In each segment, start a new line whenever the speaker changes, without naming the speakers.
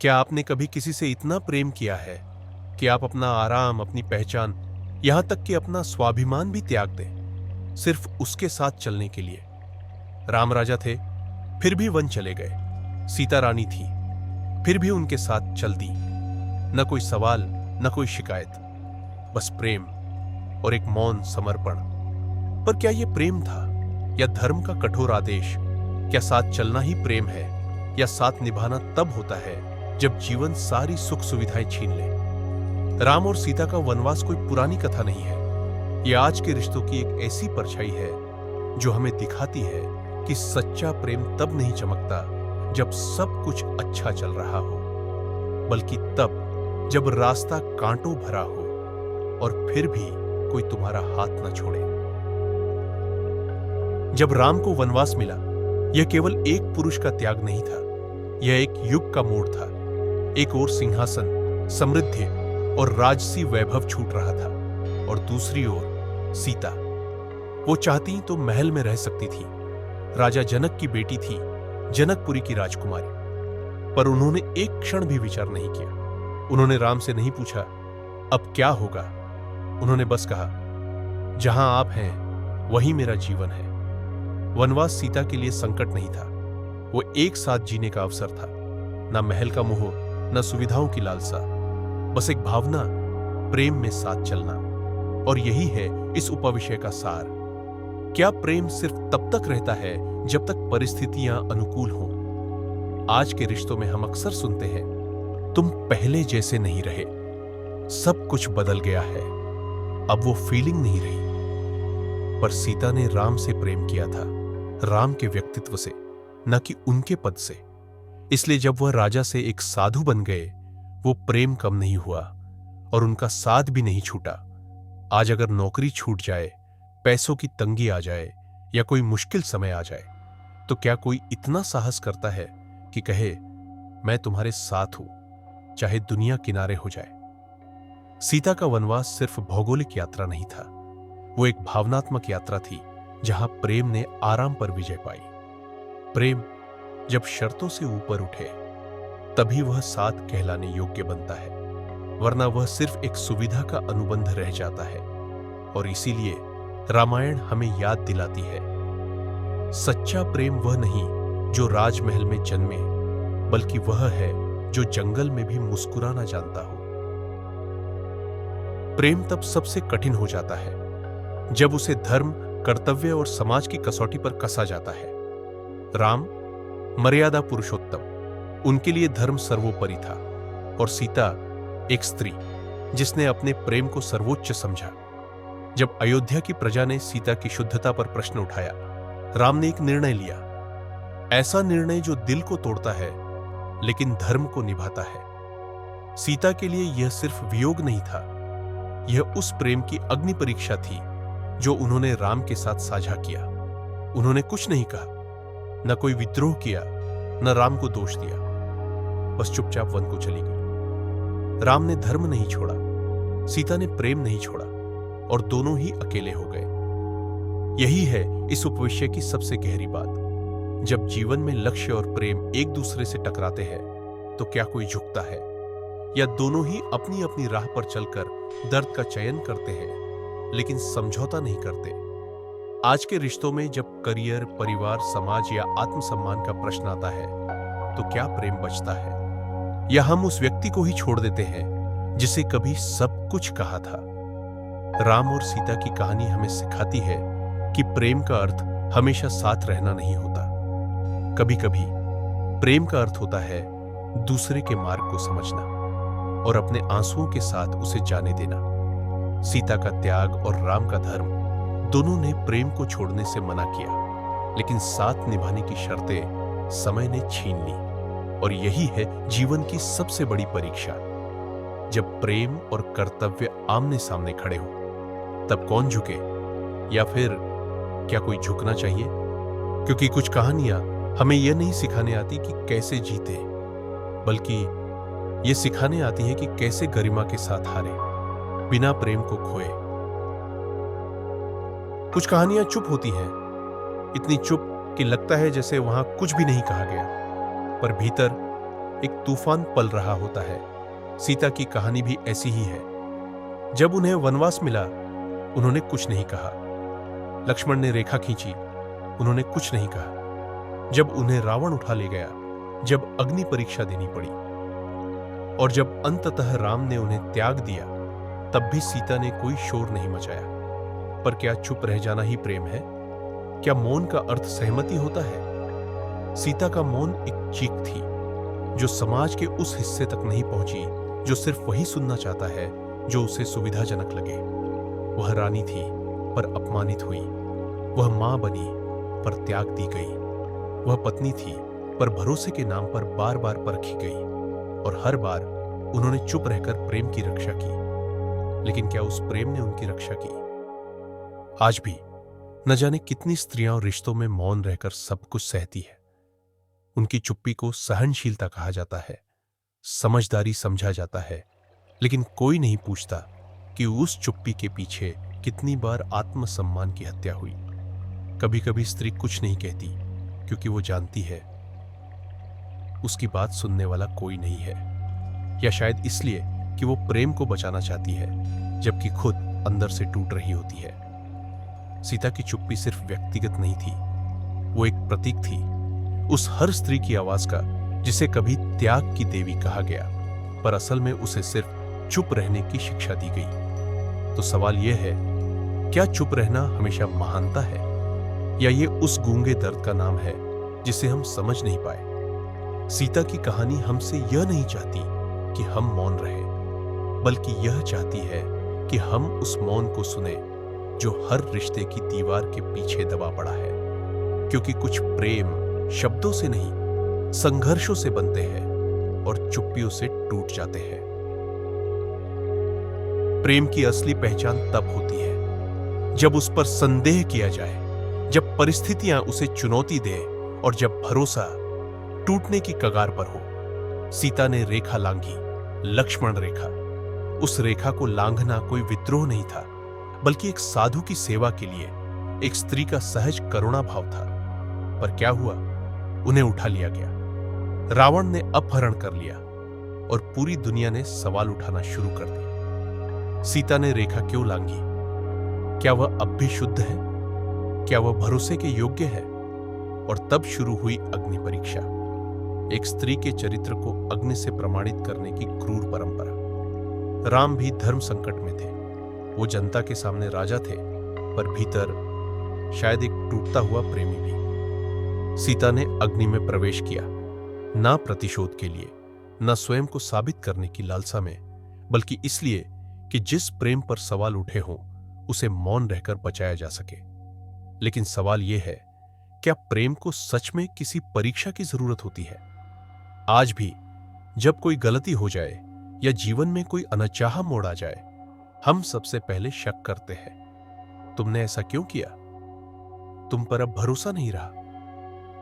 क्या आपने कभी किसी से इतना प्रेम किया है कि आप अपना आराम, अपनी पहचान, यहां तक कि अपना स्वाभिमान भी त्याग दें, सिर्फ उसके साथ चलने के लिए? राम राजा थे, फिर भी वन चले गए। सीता रानी थी, फिर भी उनके साथ चल दी। न कोई सवाल, न कोई शिकायत, बस प्रेम और एक मौन समर्पण। पर क्या यह प्रेम था या धर्म का कठोर आदेश? क्या साथ चलना ही प्रेम है, या साथ निभाना तब होता है जब जीवन सारी सुख सुविधाएं छीन ले? राम और सीता का वनवास कोई पुरानी कथा नहीं है। यह आज के रिश्तों की एक ऐसी परछाई है जो हमें दिखाती है कि सच्चा प्रेम तब नहीं चमकता जब सब कुछ अच्छा चल रहा हो, बल्कि तब जब रास्ता कांटों भरा हो और फिर भी कोई तुम्हारा हाथ न छोड़े। जब राम को वनवास मिला, यह केवल एक पुरुष का त्याग नहीं था, यह एक युग का मोड़ था। एक ओर सिंहासन, समृद्धि और राजसी वैभव छूट रहा था, और दूसरी ओर सीता। वो चाहती तो महल में रह सकती थी, राजा जनक की बेटी थी, जनकपुरी की राजकुमारी। पर उन्होंने एक क्षण भी विचार नहीं किया। उन्होंने राम से नहीं पूछा अब क्या होगा। उन्होंने बस कहा, जहां आप हैं वहीं मेरा जीवन है। वनवास सीता के लिए संकट नहीं था, वो एक साथ जीने का अवसर था। ना महल का मोह, न सुविधाओं की लालसा, बस एक भावना, प्रेम में साथ चलना। और यही है इस उपविषय का सार। क्या प्रेम सिर्फ तब तक रहता है जब तक परिस्थितियां अनुकूल हों? आज के रिश्तों में हम अक्सर सुनते हैं, तुम पहले जैसे नहीं रहे, सब कुछ बदल गया है, अब वो फीलिंग नहीं रही। पर सीता ने राम से प्रेम किया था, राम के व्यक्तित्व से, न कि उनके पद से। इसलिए जब वह राजा से एक साधु बन गए, वो प्रेम कम नहीं हुआ और उनका साथ भी नहीं छूटा। आज अगर नौकरी छूट जाए, पैसों की तंगी आ जाए या कोई मुश्किल समय आ जाए, तो क्या कोई इतना साहस करता है कि कहे मैं तुम्हारे साथ हूं, चाहे दुनिया किनारे हो जाए? सीता का वनवास सिर्फ भौगोलिक यात्रा नहीं था, वो एक भावनात्मक यात्रा थी जहां प्रेम ने आराम पर विजय पाई। प्रेम जब शर्तों से ऊपर उठे, तभी वह साथ कहलाने योग्य बनता है, वरना वह सिर्फ एक सुविधा का अनुबंध रह जाता है। और इसीलिए रामायण हमें याद दिलाती है, सच्चा प्रेम वह नहीं जो राजमहल में जन्मे, बल्कि वह है जो जंगल में भी मुस्कुराना जानता हो। प्रेम तब सबसे कठिन हो जाता है जब उसे धर्म, कर्तव्य और समाज की कसौटी पर कसा जाता है। राम मर्यादा पुरुषोत्तम, उनके लिए धर्म सर्वोपरि था, और सीता एक स्त्री जिसने अपने प्रेम को सर्वोच्च समझा। जब अयोध्या की प्रजा ने सीता की शुद्धता पर प्रश्न उठाया, राम ने एक निर्णय लिया, ऐसा निर्णय जो दिल को तोड़ता है लेकिन धर्म को निभाता है। सीता के लिए यह सिर्फ वियोग नहीं था, यह उस प्रेम की अग्नि परीक्षा थी जो उन्होंने राम के साथ साझा किया। उन्होंने कुछ नहीं कहा, न कोई विद्रोह किया, न राम को दोष दिया, बस चुपचाप वन को चली गई। राम ने धर्म नहीं छोड़ा, सीता ने प्रेम नहीं छोड़ा, और दोनों ही अकेले हो गए। यही है इस उपविषय की सबसे गहरी बात। जब जीवन में लक्ष्य और प्रेम एक दूसरे से टकराते हैं, तो क्या कोई झुकता है, या दोनों ही अपनी अपनी राह पर चलकर दर्द का चयन करते हैं लेकिन समझौता नहीं करते? आज के रिश्तों में जब करियर, परिवार, समाज या आत्मसम्मान का प्रश्न आता है, तो क्या प्रेम बचता है, या हम उस व्यक्ति को ही छोड़ देते हैं जिसे कभी सब कुछ कहा था? राम और सीता की कहानी हमें सिखाती है कि प्रेम का अर्थ हमेशा साथ रहना नहीं होता। कभी कभी प्रेम का अर्थ होता है दूसरे के मार्ग को समझना और अपने आंसुओं के साथ उसे जाने देना। सीता का त्याग और राम का धर्म, दोनों ने प्रेम को छोड़ने से मना किया, लेकिन साथ निभाने की शर्तें समय ने छीन ली। और यही है जीवन की सबसे बड़ी परीक्षा। जब प्रेम और कर्तव्य आमने सामने खड़े हो, तब कौन झुके, या फिर क्या कोई झुकना चाहिए? क्योंकि कुछ कहानियां हमें यह नहीं सिखाने आती कि कैसे जीते, बल्कि यह सिखाने आती है कि कैसे गरिमा के साथ हारे, बिना प्रेम को खोए। कुछ कहानियां चुप होती हैं, इतनी चुप कि लगता है जैसे वहां कुछ भी नहीं कहा गया, पर भीतर एक तूफान पल रहा होता है। सीता की कहानी भी ऐसी ही है। जब उन्हें वनवास मिला, उन्होंने कुछ नहीं कहा। लक्ष्मण ने रेखा खींची, उन्होंने कुछ नहीं कहा। जब उन्हें रावण उठा ले गया, जब अग्नि परीक्षा देनी पड़ी, और जब अंततः राम ने उन्हें त्याग दिया, तब भी सीता ने कोई शोर नहीं मचाया। पर क्या चुप रह जाना ही प्रेम है? क्या मौन का अर्थ सहमति होता है? सीता का मौन एक चीख थी, जो समाज के उस हिस्से तक नहीं पहुंची जो सिर्फ वही सुनना चाहता है जो उसे सुविधाजनक लगे। वह रानी थी पर अपमानित हुई, वह मां बनी पर त्याग दी गई, वह पत्नी थी पर भरोसे के नाम पर बार बार परखी गई, और हर बार उन्होंने चुप रहकर प्रेम की रक्षा की। लेकिन क्या उस प्रेम ने उनकी रक्षा की? आज भी न जाने कितनी स्त्रियां और रिश्तों में मौन रहकर सब कुछ सहती है। उनकी चुप्पी को सहनशीलता कहा जाता है, समझदारी समझा जाता है, लेकिन कोई नहीं पूछता कि उस चुप्पी के पीछे कितनी बार आत्मसम्मान की हत्या हुई। कभी कभी स्त्री कुछ नहीं कहती क्योंकि वो जानती है उसकी बात सुनने वाला कोई नहीं है, या शायद इसलिए कि वो प्रेम को बचाना चाहती है जबकि खुद अंदर से टूट रही होती है। सीता की चुप्पी सिर्फ व्यक्तिगत नहीं थी, वो एक प्रतीक थी उस हर स्त्री की आवाज का जिसे कभी त्याग की देवी कहा गया, पर असल में उसे सिर्फ चुप रहने की शिक्षा दी गई। तो सवाल यह है, क्या चुप रहना हमेशा महानता है, या ये उस गूंगे दर्द का नाम है जिसे हम समझ नहीं पाए? सीता की कहानी हमसे यह नहीं चाहती कि हम मौन रहे, बल्कि यह चाहती है कि हम उस मौन को सुने जो हर रिश्ते की दीवार के पीछे दबा पड़ा है। क्योंकि कुछ प्रेम शब्दों से नहीं, संघर्षों से बनते हैं और चुप्पियों से टूट जाते हैं। प्रेम की असली पहचान तब होती है जब उस पर संदेह किया जाए, जब परिस्थितियां उसे चुनौती दे, और जब भरोसा टूटने की कगार पर हो। सीता ने रेखा लांघी, लक्ष्मण रेखा। उस रेखा को लांघना कोई विद्रोह नहीं था, बल्कि एक साधु की सेवा के लिए एक स्त्री का सहज करुणा भाव था। पर क्या हुआ? उन्हें उठा लिया गया। रावण ने अपहरण कर लिया और पूरी दुनिया ने सवाल उठाना शुरू कर दिए। सीता ने रेखा क्यों लांघी? क्या वह अब भी शुद्ध है? क्या वह भरोसे के योग्य है? और तब शुरू हुई अग्नि परीक्षा, एक स्त्री के चरित्र को अग्नि से प्रमाणित करने की क्रूर परंपरा। राम भी धर्म संकट में थे। वो जनता के सामने राजा थे, पर भीतर शायद एक टूटता हुआ प्रेमी भी। सीता ने अग्नि में प्रवेश किया, ना प्रतिशोध के लिए, ना स्वयं को साबित करने की लालसा में, बल्कि इसलिए कि जिस प्रेम पर सवाल उठे हों उसे मौन रहकर बचाया जा सके। लेकिन सवाल यह है, क्या प्रेम को सच में किसी परीक्षा की जरूरत होती है? आज भी जब कोई गलती हो जाए या जीवन में कोई अनचाहा मोड़ आ जाए, हम सबसे पहले शक करते हैं, तुमने ऐसा क्यों किया? तुम पर अब भरोसा नहीं रहा।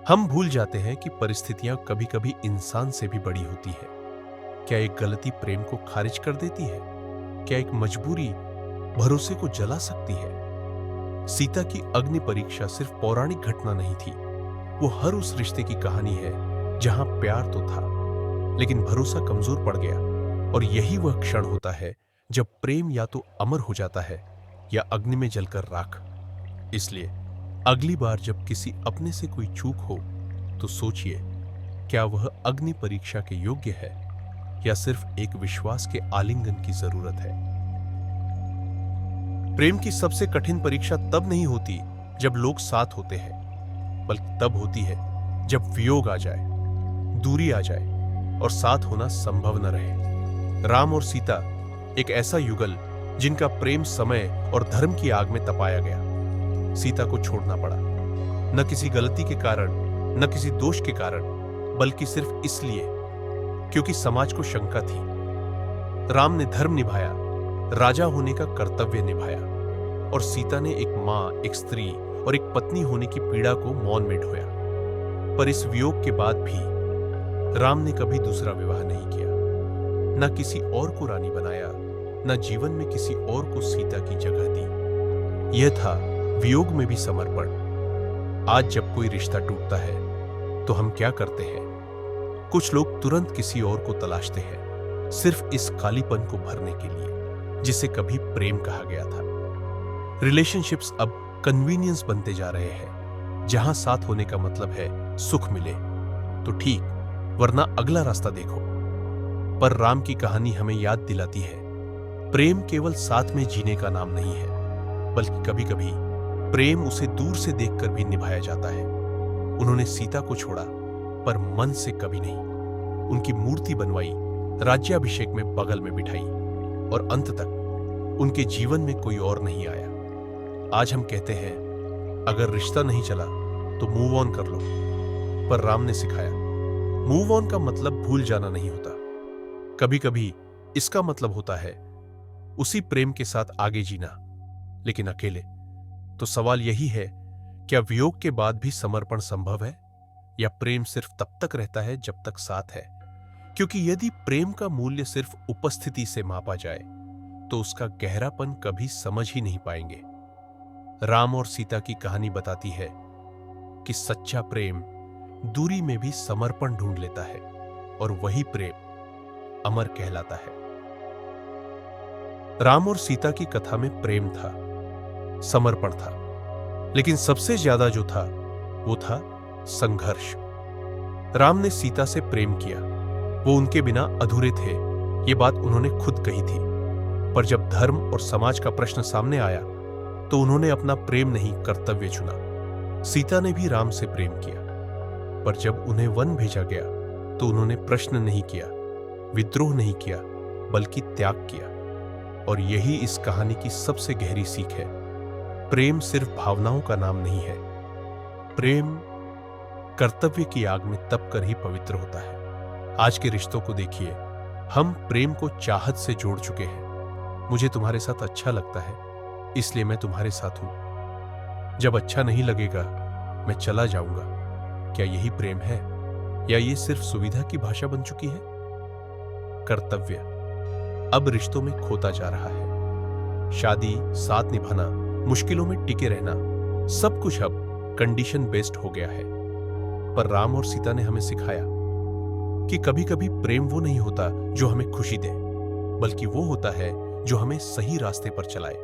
हम भूल जाते हैं कि परिस्थितियां कभी कभी इंसान से भी बड़ी होती है। क्या एक गलती प्रेम को खारिज कर देती है? क्या एक मजबूरी भरोसे को जला सकती है? सीता की अग्नि परीक्षा सिर्फ पौराणिक घटना नहीं थी, वो हर उस रिश्ते की कहानी है जहां प्यार तो था, लेकिन भरोसा कमजोर पड़ गया। और यही वह क्षण होता है जब प्रेम या तो अमर हो जाता है या अग्नि में जलकर राख। इसलिए अगली बार जब किसी अपने से कोई चूक हो तो सोचिए, क्या वह अग्नि परीक्षा के योग्य है या सिर्फ एक विश्वास के आलिंगन की जरूरत है? प्रेम की सबसे कठिन परीक्षा तब नहीं होती जब लोग साथ होते हैं, बल्कि तब होती है जब वियोग आ जाए, दूरी आ जाए और साथ होना संभव न रहे। राम और सीता एक ऐसा युगल जिनका प्रेम समय और धर्म की आग में तपाया गया। सीता को छोड़ना पड़ा, न किसी गलती के कारण, न किसी दोष के कारण, बल्कि सिर्फ इसलिए क्योंकि समाज को शंका थी। राम ने धर्म निभाया, राजा होने का कर्तव्य निभाया, और सीता ने एक मां, एक स्त्री और एक पत्नी होने की पीड़ा को मौन में ढोया। पर इस वियोग के बाद भी राम ने कभी दूसरा विवाह नहीं किया, न किसी और को रानी बनाया, न जीवन में किसी और को सीता की जगह दी। यह था वियोग में भी समर्पण। आज जब कोई रिश्ता टूटता है तो हम क्या करते हैं? कुछ लोग तुरंत किसी और को तलाशते हैं, सिर्फ इस खालीपन को भरने के लिए जिसे कभी प्रेम कहा गया था। रिलेशनशिप्स अब कन्वीनियंस बनते जा रहे हैं। जहां साथ होने का मतलब है सुख मिले तो ठीक, वरना अगला रास्ता देखो। पर राम की कहानी हमें याद दिलाती है, प्रेम केवल साथ में जीने का नाम नहीं है, बल्कि कभी कभी प्रेम उसे दूर से देखकर भी निभाया जाता है। उन्होंने सीता को छोड़ा, पर मन से कभी नहीं। उनकी मूर्ति बनवाई, राज्याभिषेक में बगल में बिठाई, और अंत तक उनके जीवन में कोई और नहीं आया। आज हम कहते हैं, अगर रिश्ता नहीं चला तो मूव ऑन कर लो, पर राम ने सिखाया, मूव ऑन का मतलब भूल जाना नहीं होता। कभी कभी इसका मतलब होता है उसी प्रेम के साथ आगे जीना, लेकिन अकेले। तो सवाल यही है, क्या वियोग के बाद भी समर्पण संभव है, या प्रेम सिर्फ तब तक रहता है जब तक साथ है? क्योंकि यदि प्रेम का मूल्य सिर्फ उपस्थिति से मापा जाए तो उसका गहरापन कभी समझ ही नहीं पाएंगे। राम और सीता की कहानी बताती है कि सच्चा प्रेम दूरी में भी समर्पण ढूंढ लेता है, और वही प्रेम अमर कहलाता है। राम और सीता की कथा में प्रेम था, समर्पण था, लेकिन सबसे ज्यादा जो था वो था संघर्ष। राम ने सीता से प्रेम किया, वो उनके बिना अधूरे थे, ये बात उन्होंने खुद कही थी। पर जब धर्म और समाज का प्रश्न सामने आया तो उन्होंने अपना प्रेम नहीं, कर्तव्य चुना। सीता ने भी राम से प्रेम किया, पर जब उन्हें वन भेजा गया तो उन्होंने प्रश्न नहीं किया, विद्रोह नहीं किया, बल्कि त्याग किया। और यही इस कहानी की सबसे गहरी सीख है, प्रेम सिर्फ भावनाओं का नाम नहीं है। प्रेम कर्तव्य की आग में तप कर ही पवित्र होता है। आज के रिश्तों को देखिए, हम प्रेम को चाहत से जोड़ चुके हैं। मुझे तुम्हारे साथ अच्छा लगता है, इसलिए मैं तुम्हारे साथ हूं। जब अच्छा नहीं लगेगा मैं चला जाऊंगा। क्या यही प्रेम है, या ये सिर्फ सुविधा की भाषा बन चुकी है? कर्तव्य अब रिश्तों में खोता जा रहा है। शादी, साथ निभाना, मुश्किलों में टिके रहना, सब कुछ अब कंडीशन बेस्ड हो गया है। पर राम और सीता ने हमें सिखाया कि कभी कभी प्रेम वो नहीं होता जो हमें खुशी दे, बल्कि वो होता है जो हमें सही रास्ते पर चलाए,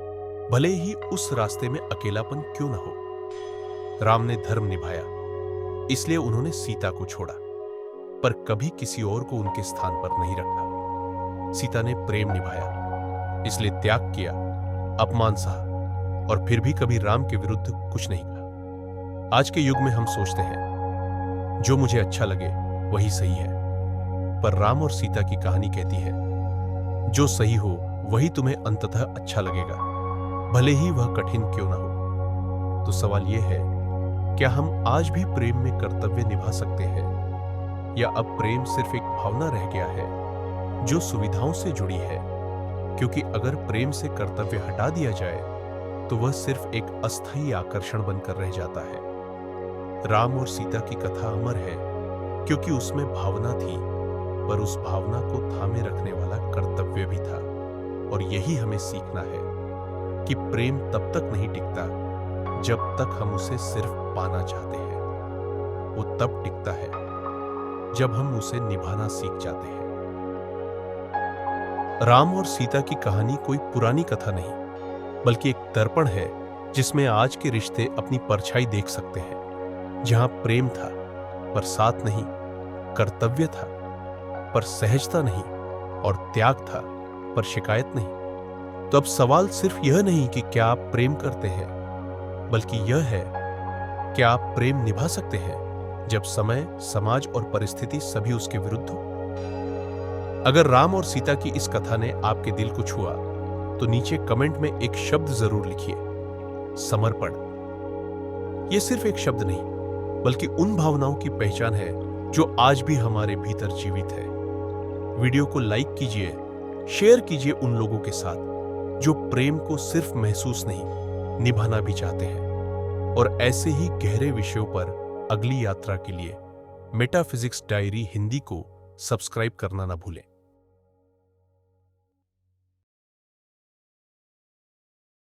भले ही उस रास्ते में अकेलापन क्यों ना हो। राम ने धर्म निभाया, इसलिए उन्होंने सीता को छोड़ा, पर कभी किसी और को उनके स्थान पर नहीं रखा। सीता ने प्रेम निभाया, इसलिए त्याग किया, अपमान सहा, और फिर भी कभी राम के विरुद्ध कुछ नहीं कहा। आज के युग में हम सोचते हैं जो मुझे अच्छा लगे वही सही है, पर राम और सीता की कहानी कहती है जो सही हो वही तुम्हें अंततः अच्छा लगेगा, भले ही वह कठिन क्यों ना हो। तो सवाल यह है, क्या हम आज भी प्रेम में कर्तव्य निभा सकते हैं, या अब प्रेम सिर्फ एक भावना रह गया है जो सुविधाओं से जुड़ी है? क्योंकि अगर प्रेम से कर्तव्य हटा दिया जाए तो वह सिर्फ एक अस्थायी आकर्षण बनकर रह जाता है। राम और सीता की कथा अमर है क्योंकि उसमें भावना थी, पर उस भावना को थामे रखने वाला कर्तव्य भी था। और यही हमें सीखना है कि प्रेम तब तक नहीं टिकता जब तक हम उसे सिर्फ पाना चाहते हैं। वो तब टिकता है जब हम उसे निभाना सीख जाते हैं। राम और सीता की कहानी कोई पुरानी कथा नहीं, बल्कि एक दर्पण है जिसमें आज के रिश्ते अपनी परछाई देख सकते हैं। जहां प्रेम था पर साथ नहीं, कर्तव्य था पर सहजता नहीं, और त्याग था पर शिकायत नहीं। तो अब सवाल सिर्फ यह नहीं कि क्या आप प्रेम करते हैं, बल्कि यह है क्या आप प्रेम निभा सकते हैं जब समय, समाज और परिस्थिति सभी उसके विरुद्ध हो। अगर राम और सीता की इस कथा ने आपके दिल को छुआ तो नीचे कमेंट में एक शब्द जरूर लिखिए, समर्पण। यह सिर्फ एक शब्द नहीं, बल्कि उन भावनाओं की पहचान है जो आज भी हमारे भीतर जीवित है। वीडियो को लाइक कीजिए, शेयर कीजिए उन लोगों के साथ जो प्रेम को सिर्फ महसूस नहीं, निभाना भी चाहते हैं। और ऐसे ही गहरे विषयों पर अगली यात्रा के लिए मेटाफिजिक्स डायरी हिंदी को सब्सक्राइब करना ना भूलें।